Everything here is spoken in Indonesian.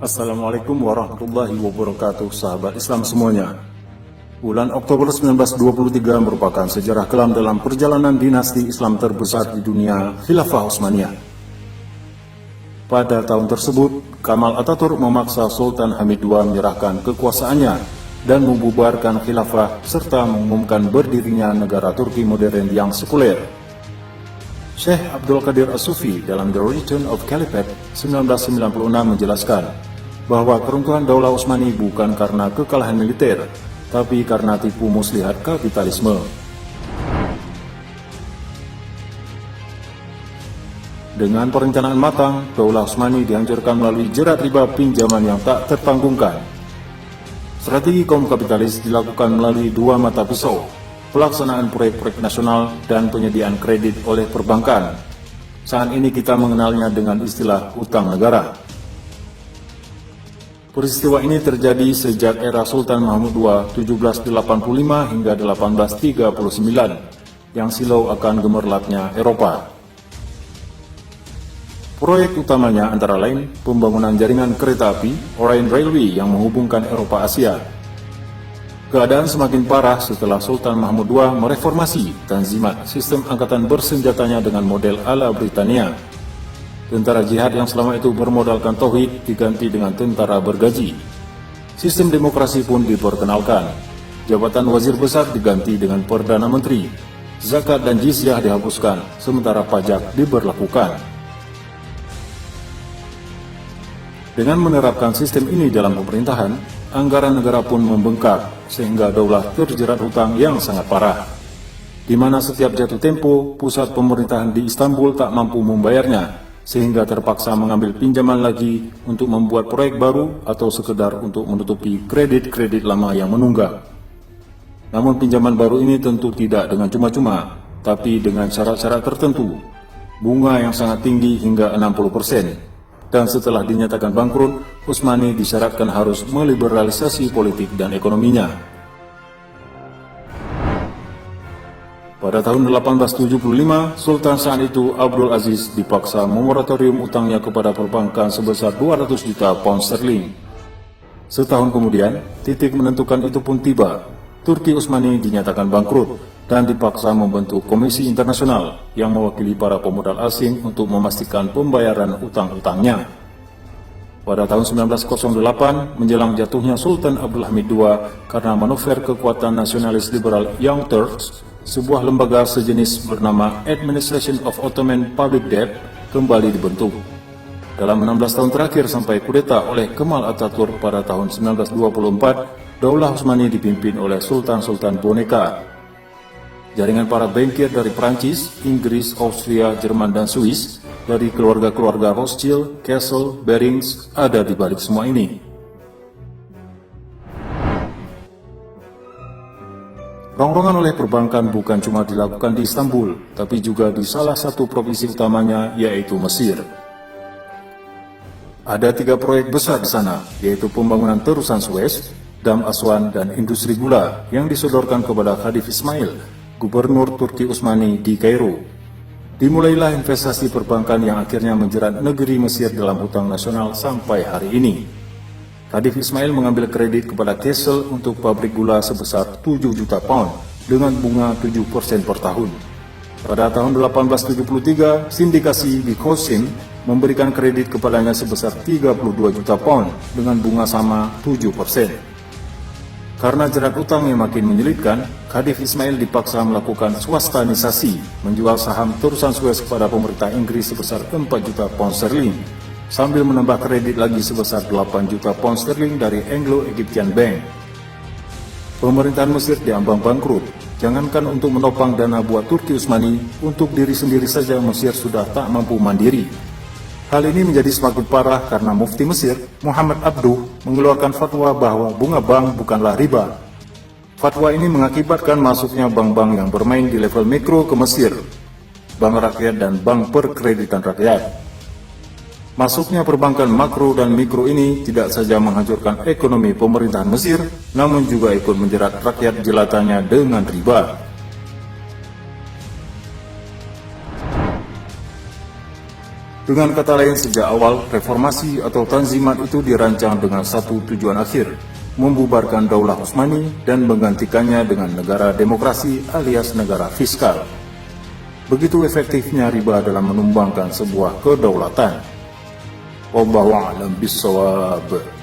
Assalamualaikum warahmatullahi wabarakatuh, sahabat Islam semuanya. Bulan Oktober 1923 merupakan sejarah kelam dalam perjalanan dinasti Islam terbesar di dunia, Khilafah Utsmaniyah. Pada tahun tersebut, Kemal Atatürk memaksa Sultan Hamid II menyerahkan kekuasaannya dan membubarkan khilafah serta mengumumkan berdirinya negara Turki modern yang sekuler. Syekh Abdul Qadir As-Sufi dalam The Return of Caliphate 1996 menjelaskan bahwa keruntuhan Daulah Utsmani bukan karena kekalahan militer, tapi karena tipu muslihat kapitalisme. Dengan perencanaan matang, Daulah Utsmani dihancurkan melalui jerat riba pinjaman yang tak tertanggungkan. Strategi kaum kapitalis dilakukan melalui dua mata pisau, pelaksanaan proyek-proyek nasional dan penyediaan kredit oleh perbankan. Saat ini kita mengenalnya dengan istilah utang negara. Peristiwa ini terjadi sejak era Sultan Mahmud II 1785 hingga 1839 yang silau akan gemerlapnya Eropa. Proyek utamanya antara lain pembangunan jaringan kereta api Orient Railway yang menghubungkan Eropa Asia. Keadaan semakin parah setelah Sultan Mahmud II mereformasi Tanzimat, sistem angkatan bersenjatanya dengan model ala Britania. Tentara jihad yang selama itu bermodalkan tauhid diganti dengan tentara bergaji. Sistem demokrasi pun diperkenalkan. Jabatan wazir besar diganti dengan perdana menteri. Zakat dan jizyah dihapuskan, sementara pajak diberlakukan. Dengan menerapkan sistem ini dalam pemerintahan, anggaran negara pun membengkak, sehingga daulah terjerat hutang yang sangat parah, di mana setiap jatuh tempo, pusat pemerintahan di Istanbul tak mampu membayarnya, sehingga terpaksa mengambil pinjaman lagi untuk membuat proyek baru atau sekedar untuk menutupi kredit-kredit lama yang menunggak. Namun pinjaman baru ini tentu tidak dengan cuma-cuma, tapi dengan syarat-syarat tertentu, bunga yang sangat tinggi hingga 60%. Dan setelah dinyatakan bangkrut, Utsmani disyaratkan harus meliberalisasi politik dan ekonominya. Pada tahun 1875, Sultan saat itu Abdul Aziz dipaksa memoratorium utangnya kepada perbankan sebesar 200 juta pound sterling. Setahun kemudian, titik menentukan itu pun tiba. Turki Utsmani dinyatakan bangkrut dan dipaksa membentuk komisi internasional yang mewakili para pemodal asing untuk memastikan pembayaran utang-utangnya. Pada tahun 1908, menjelang jatuhnya Sultan Abdul Hamid II karena manuver kekuatan nasionalis liberal Young Turks, sebuah lembaga sejenis bernama Administration of Ottoman Public Debt kembali dibentuk. Dalam 16 tahun terakhir sampai kudeta oleh Kemal Atatürk pada tahun 1924, Daulah Utsmani dipimpin oleh sultan-sultan boneka. Jaringan para bankir dari Prancis, Inggris, Austria, Jerman, dan Swiss, dari keluarga-keluarga Rothschild, Kassel, Barings ada di balik semua ini. Rongrongan oleh perbankan bukan cuma dilakukan di Istanbul, tapi juga di salah satu provinsi utamanya, yaitu Mesir. Ada 3 proyek besar di sana, yaitu pembangunan terusan Suez, Dam Aswan, dan industri gula yang disodorkan kepada Khadif Ismail, gubernur Turki Utsmani di Kairo. Dimulailah investasi perbankan yang akhirnya menjerat negeri Mesir dalam hutang nasional sampai hari ini. Khadif Ismail mengambil kredit kepada Kassel untuk pabrik gula sebesar 7 juta pound dengan bunga 7% per tahun. Pada tahun 1873, sindikasi di Kosim memberikan kredit kepadanya sebesar 32 juta pound dengan bunga sama 7%. Karena jerat utang yang makin menyulitkan, Khadif Ismail dipaksa melakukan swastanisasi, menjual saham terusan Suez kepada pemerintah Inggris sebesar 4 juta pound sterling, sambil menambah kredit lagi sebesar 8 juta pound sterling dari Anglo-Egyptian Bank. Pemerintahan Mesir diambang bangkrut. Jangankan untuk menopang dana buat Turki Utsmani, untuk diri sendiri saja Mesir sudah tak mampu mandiri. Hal ini menjadi semakin parah karena Mufti Mesir, Muhammad Abduh, mengeluarkan fatwa bahwa bunga bank bukanlah riba. Fatwa ini mengakibatkan masuknya bank-bank yang bermain di level mikro ke Mesir, bank rakyat dan bank perkreditan rakyat. Masuknya perbankan makro dan mikro ini tidak saja menghancurkan ekonomi pemerintahan Mesir, namun juga ikut menjerat rakyat jelatannya dengan riba. Dengan kata lain, sejak awal, reformasi atau tanzimat itu dirancang dengan satu tujuan akhir, membubarkan Daulah Utsmani dan menggantikannya dengan negara demokrasi alias negara fiskal. Begitu efektifnya riba dalam menumbangkan sebuah kedaulatan. Wallahu a'lam bishawab.